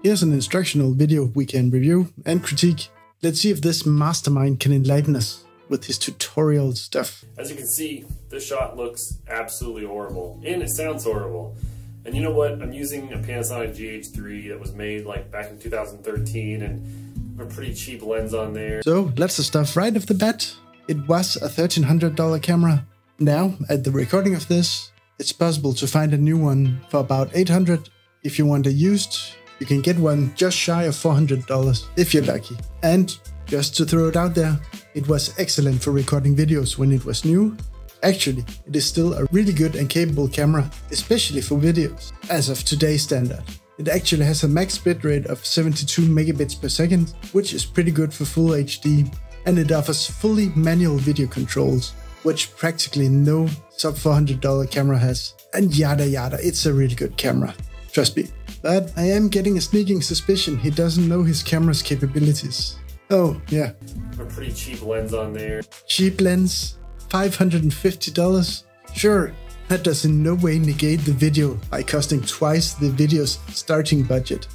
Here's an instructional video we can review and critique. Let's see if this mastermind can enlighten us with his tutorial stuff. As you can see, this shot looks absolutely horrible, and it sounds horrible. And you know what? I'm using a Panasonic GH3 that was made like back in 2013, and a pretty cheap lens on there. So lots of stuff right off the bat. It was a $1,300 camera. Now, at the recording of this, it's possible to find a new one for about $800. If you want a used, you can get one just shy of $400 if you're lucky. And just to throw it out there, it was excellent for recording videos when it was new. Actually, it is still a really good and capable camera, especially for videos, as of today's standard. It actually has a max bitrate of 72 megabits per second, which is pretty good for full HD, and it offers fully manual video controls, which practically no sub $400 camera has. And yada yada, it's a really good camera, trust me. But I am getting a sneaking suspicion he doesn't know his camera's capabilities. Oh, yeah. A pretty cheap lens on there. Cheap lens? $550? Sure, that does in no way negate the video by costing twice the video's starting budget.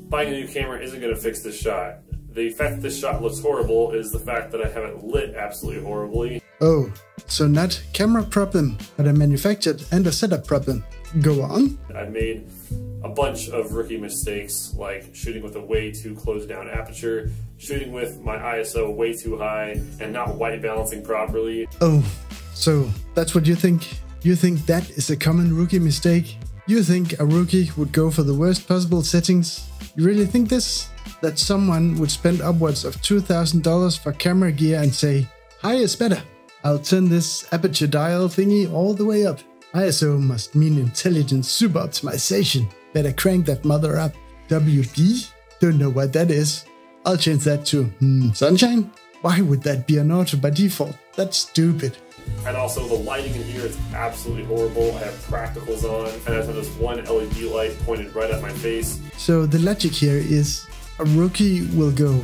Buying a new camera isn't going to fix this shot. The fact that this shot looks horrible is the fact that I have it lit absolutely horribly. Oh, so not camera problem, but a manufactured and a setup problem. Go on. I've made a bunch of rookie mistakes, like shooting with a way too closed down aperture, shooting with my ISO way too high, and not white balancing properly. Oh, so that's what you think? You think that is a common rookie mistake? You think a rookie would go for the worst possible settings? You really think this? That someone would spend upwards of $2,000 for camera gear and say, high is better. I'll turn this aperture dial thingy all the way up. ISO must mean intelligent super optimization. Better crank that mother up. WB? Don't know what that is. I'll change that to sunshine? Why would that be an auto by default? That's stupid. And also the lighting in here is absolutely horrible. I have practicals on, and I have this one LED light pointed right at my face. So the logic here is a rookie will go,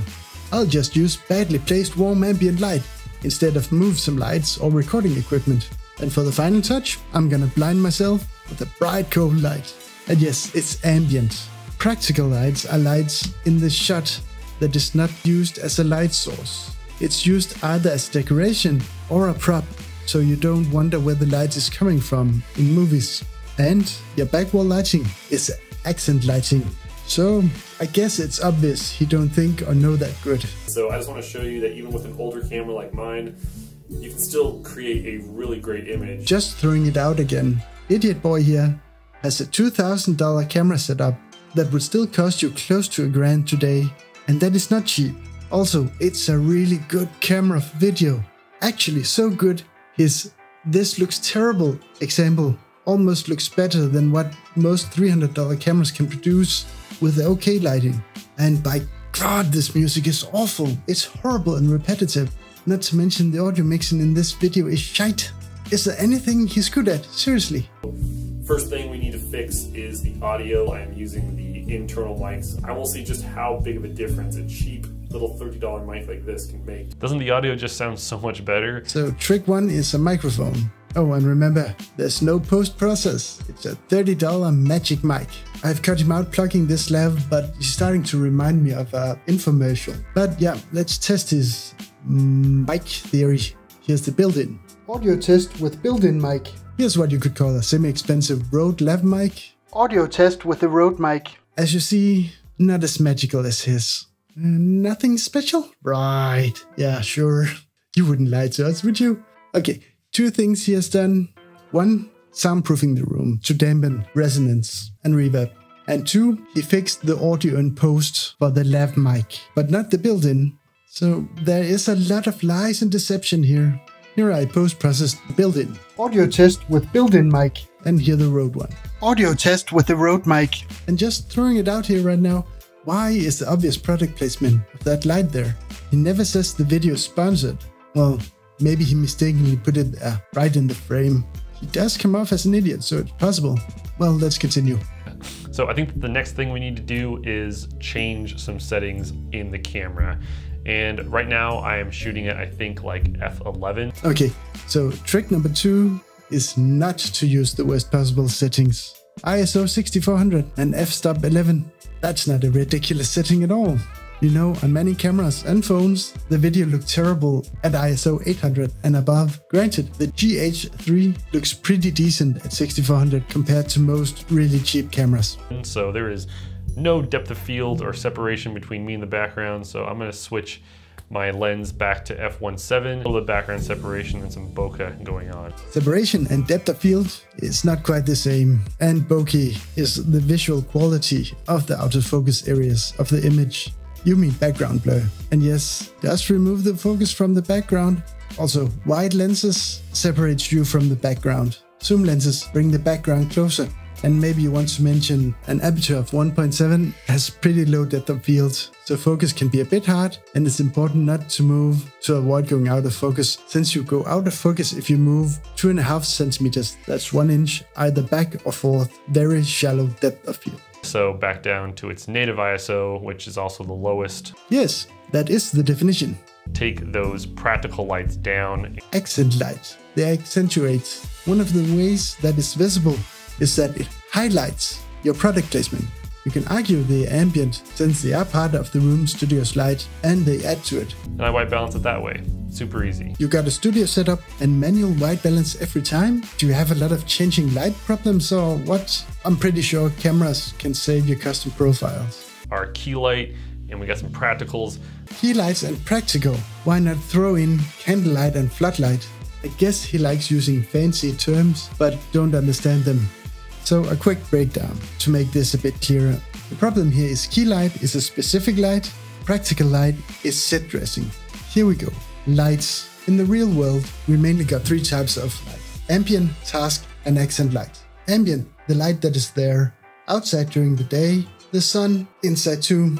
I'll just use badly placed warm ambient light instead of move some lights or recording equipment. And for the final touch, I'm gonna blind myself with a bright cold light. And yes, it's ambient. Practical lights are lights in the shot that is not used as a light source. It's used either as decoration or a prop, so you don't wonder where the light is coming from in movies. And your backwall lighting is accent lighting. So I guess it's obvious he don't think or know that good. So I just want to show you that even with an older camera like mine, you can still create a really great image. Just throwing it out again. Idiot Boy here has a $2,000 camera setup that would still cost you close to $1,000 today. And that is not cheap. Also, it's a really good camera for video. Actually so good, his "this looks terrible" example almost looks better than what most $300 cameras can produce with okay lighting. And by God, this music is awful. It's horrible and repetitive. Not to mention the audio mixing in this video is shite. Is there anything he's good at? Seriously. First thing we need to fix is the audio. I am using the internal mics. I will see just how big of a difference a cheap little $30 mic like this can make. Doesn't the audio just sound so much better? So trick one is a microphone. Oh, and remember, there's no post-process. It's a $30 magic mic. I've cut him out plugging this lav, but he's starting to remind me of an infomercial. But yeah, let's test his mic theory. Here's the built-in. Audio test with built-in mic. Here's what you could call a semi-expensive Rode lav mic. Audio test with the Rode mic. As you see, not as magical as his. Nothing special? Right. Yeah, sure. You wouldn't lie to us, would you? Okay, two things he has done. One, soundproofing the room to dampen resonance and reverb. And two, he fixed the audio in post for the lav mic, but not the built-in. So there is a lot of lies and deception here. Here I post-processed the built-in. Audio test with built-in mic. And here the Rode one. Audio test with the Rode mic. And just throwing it out here right now, why is the obvious product placement of that light there? He never says the video is sponsored. Well, maybe he mistakenly put it right in the frame. He does come off as an idiot, so it's possible. Well, let's continue. So I think the next thing we need to do is change some settings in the camera. And right now I am shooting at, I think, like f11. Okay, so trick number 2 is not to use the worst possible settings. ISO 6400 and f-stop 11. That's not a ridiculous setting at all. You know, on many cameras and phones, the video looked terrible at ISO 800 and above. Granted, the GH3 looks pretty decent at 6400 compared to most really cheap cameras. So there is no depth of field or separation between me and the background, so I'm going to switch my lens back to f1.7, a little bit of background separation and some bokeh going on. Separation and depth of field is not quite the same, and bokeh is the visual quality of the autofocus areas of the image. You mean background blur. And yes, just remove the focus from the background. Also, wide lenses separate you from the background. Zoom lenses bring the background closer. And maybe you want to mention an aperture of 1.7 has pretty low depth of field, so focus can be a bit hard, and it's important not to move to avoid going out of focus, since you go out of focus if you move 2.5 centimeters, that's 1 inch, either back or forth, very shallow depth of field. So back down to its native ISO, which is also the lowest. Yes, that is the definition. Take those practical lights down. Accent light. They accentuate. One of the ways that is visible is that it highlights your product placement. You can argue they are ambient since they are part of the room studio's light and they add to it. And I white balance it that way. Super easy. You got a studio setup and manual white balance every time? Do you have a lot of changing light problems or what? I'm pretty sure cameras can save your custom profiles. Our key light, and we got some practicals. Key lights and practical. Why not throw in candlelight and floodlight? I guess he likes using fancy terms, but don't understand them. So a quick breakdown to make this a bit clearer. The problem here is key light is a specific light, practical light is set dressing. Here we go. Lights. In the real world, we mainly got 3 types of light. Ambient, task, and accent light. Ambient, the light that is there outside during the day, the sun inside too.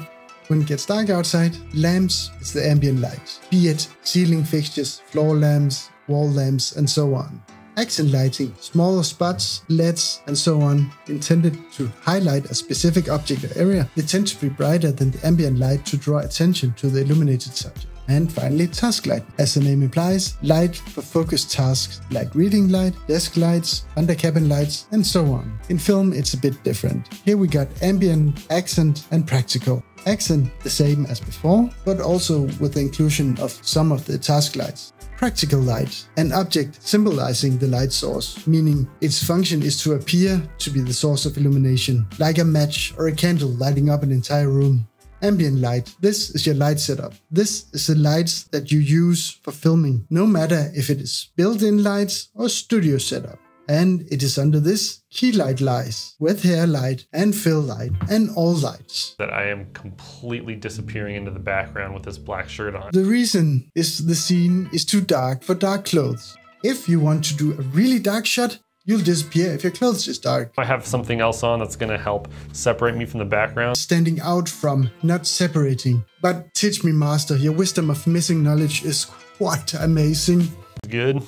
When it gets dark outside, lamps is the ambient light, be it ceiling fixtures, floor lamps, wall lamps, and so on. Accent lighting, smaller spots, LEDs, and so on, intended to highlight a specific object or area. They tend to be brighter than the ambient light to draw attention to the illuminated subject. And finally, task light. As the name implies, light for focused tasks like reading light, desk lights, under cabin lights, and so on. In film, it's a bit different. Here we got ambient, accent, and practical. Accent the same as before, but also with the inclusion of some of the task lights. Practical light, an object symbolizing the light source, meaning its function is to appear to be the source of illumination, like a match or a candle lighting up an entire room. Ambient light, this is your light setup. This is the lights that you use for filming, no matter if it is built-in lights or studio setup. And it is under this key light lies, with hair light and fill light and all lights. That I am completely disappearing into the background with this black shirt on. The reason is the scene is too dark for dark clothes. If you want to do a really dark shot, you'll disappear if your clothes is dark. I have something else on that's going to help separate me from the background. Standing out from, not separating. But teach me, master, your wisdom of missing knowledge is quite amazing. Good.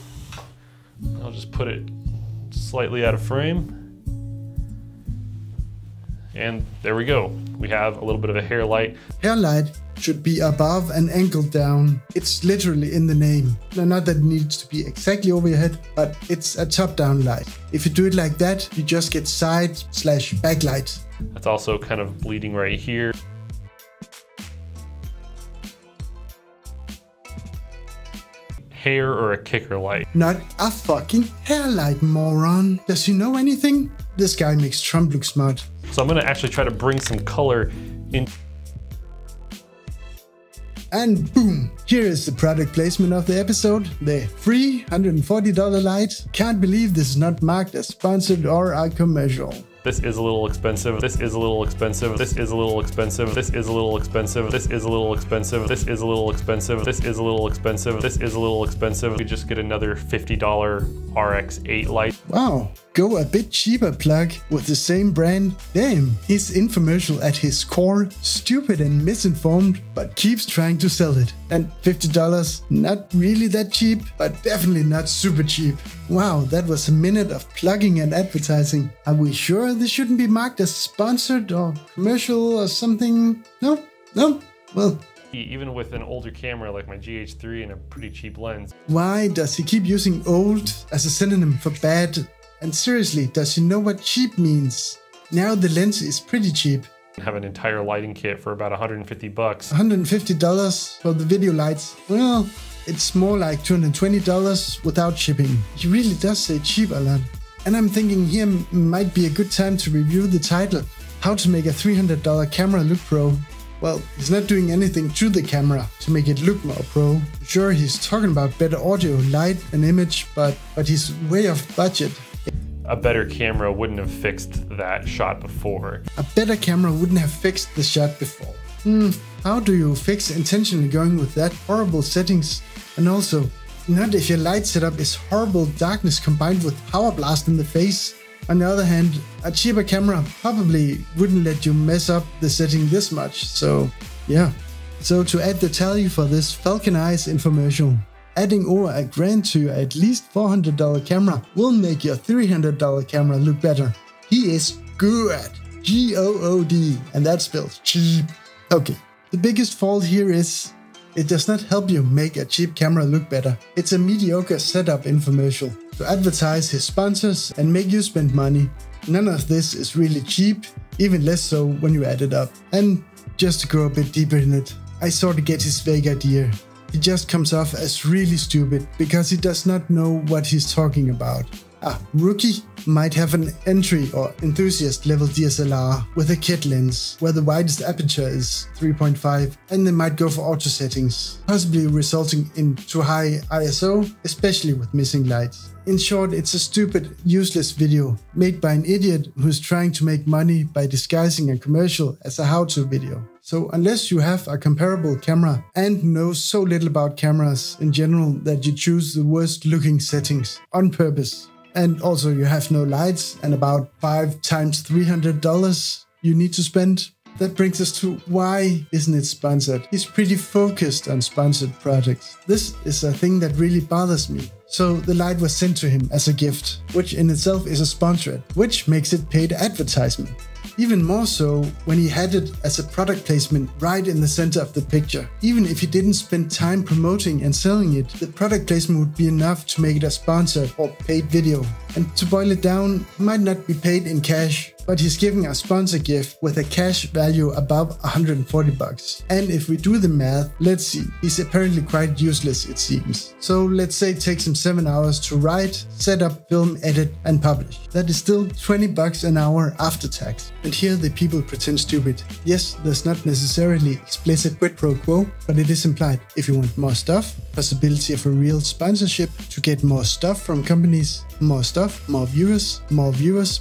I'll just put it slightly out of frame. And there we go. We have a little bit of a hair light. Hair light should be above and angled down. It's literally in the name. Not that it needs to be exactly over your head, but it's a top-down light. If you do it like that, you just get side/backlight. That's also kind of bleeding right here. Hair or a kicker light. Not a fucking hair light, moron. Does he know anything? This guy makes Trump look smart. So I'm gonna actually try to bring some color in. And boom, here is the product placement of the episode. The free $140 light. Can't believe this is not marked as sponsored or a commercial. This is a little expensive. This is a little expensive. This is a little expensive. This is a little expensive. This is a little expensive. This is a little expensive. This is a little expensive. This is a little expensive. We just get another $50 RX8 light. Wow, go a bit cheaper plug with the same brand. Damn, he's infomercial at his core, stupid and misinformed, but keeps trying to sell it. And $50, not really that cheap, but definitely not super cheap. Wow, that was a minute of plugging and advertising. Are we sure this shouldn't be marked as sponsored or commercial or something? No? No? Well, even with an older camera like my GH3 and a pretty cheap lens. Why does he keep using old as a synonym for bad? And seriously, does he know what cheap means? Now the lens is pretty cheap. Have an entire lighting kit for about $150. $150 for the video lights. Well, it's more like $220 without shipping. He really does say cheap a lot. And I'm thinking here might be a good time to review the title, How to Make a $300 Camera Look Pro. Well, he's not doing anything to the camera to make it look more pro. Sure, he's talking about better audio, light and image, but he's way off budget. A better camera wouldn't have fixed that shot before. A better camera wouldn't have fixed the shot before. How do you fix intentionally going with that horrible settings? And also, not if your light setup is horrible darkness combined with power blast in the face. On the other hand, a cheaper camera probably wouldn't let you mess up the setting this much, so yeah. So to add the tally for this Falcon Eyes infomercial, adding over $1,000 to your at least $400 camera will make your $300 camera look better. He is good. G-O-O-D, and that spells cheap. Okay, the biggest fault here is it does not help you make a cheap camera look better. It's a mediocre setup infomercial to advertise his sponsors and make you spend money. None of this is really cheap, even less so when you add it up. And just to go a bit deeper in it, I sort of get his vague idea. He just comes off as really stupid because he does not know what he's talking about. A rookie might have an entry or enthusiast level DSLR with a kit lens where the widest aperture is 3.5 and they might go for auto settings, possibly resulting in too high ISO, especially with missing lights. In short, it's a stupid, useless video made by an idiot who's trying to make money by disguising a commercial as a how-to video. So unless you have a comparable camera and know so little about cameras in general that you choose the worst looking settings on purpose, and also you have no lights and about 5 times $300 you need to spend, that brings us to why isn't it sponsored? He's pretty focused on sponsored projects. This is a thing that really bothers me. So the light was sent to him as a gift, which in itself is a sponsored, which makes it paid advertisement. Even more so when he had it as a product placement right in the center of the picture. Even if he didn't spend time promoting and selling it, the product placement would be enough to make it a sponsored or paid video. And to boil it down, he might not be paid in cash, but he's giving a sponsor gift with a cash value above $140. And if we do the math, let's see, he's apparently quite useless it seems. So let's say it takes him 7 hours to write, set up, film, edit and publish. That is still $20 an hour after tax. And here the people pretend stupid. Yes, there's not necessarily explicit quid pro quo, but it is implied. If you want more stuff, possibility of a real sponsorship to get more stuff from companies, more stuff, more viewers,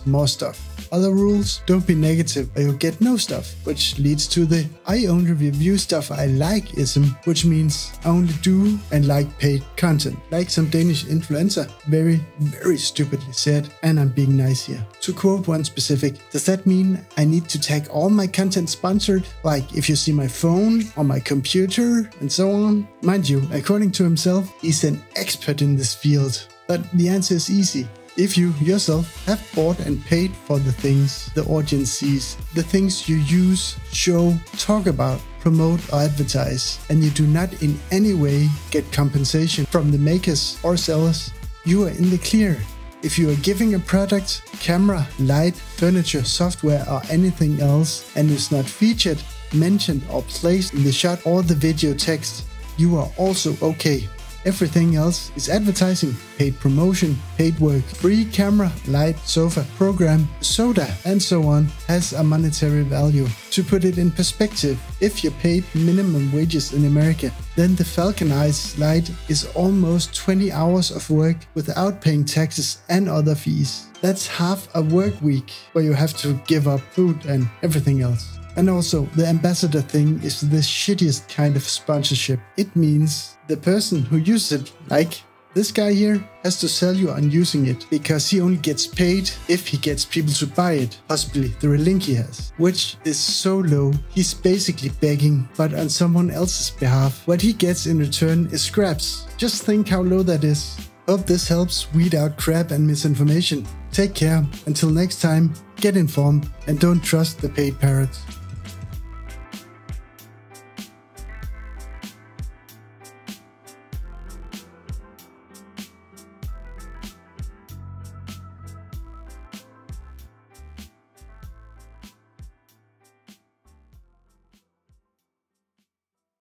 more stuff. Other rules, don't be negative or you'll get no stuff, which leads to the I only review stuff I like-ism, which means I only do and like paid content. Like some Danish influencer very, very stupidly said, and I'm being nice here. To quote one specific, does that mean I need to tag all my content sponsored? Like if you see my phone or my computer and so on? Mind you, according to himself, he's an expert in this field. But the answer is easy. If you yourself have bought and paid for the things the audience sees, the things you use, show, talk about, promote or advertise, and you do not in any way get compensation from the makers or sellers, you are in the clear. If you are giving a product, camera, light, furniture, software or anything else and it's not featured, mentioned or placed in the shot or the video text, you are also okay. Everything else is advertising, paid promotion, paid work, free camera, light, sofa, program, soda, and so on has a monetary value. To put it in perspective, if you're paid minimum wages in America, then the Falcon Eyes light is almost 20 hours of work without paying taxes and other fees. That's half a work week where you have to give up food and everything else. And also, the ambassador thing is the shittiest kind of sponsorship. It means the person who uses it, like this guy here, has to sell you on using it because he only gets paid if he gets people to buy it, possibly through a link he has, which is so low, he's basically begging, but on someone else's behalf. What he gets in return is scraps. Just think how low that is. Hope this helps weed out crap and misinformation. Take care. Until next time, get informed and don't trust the paid parrots.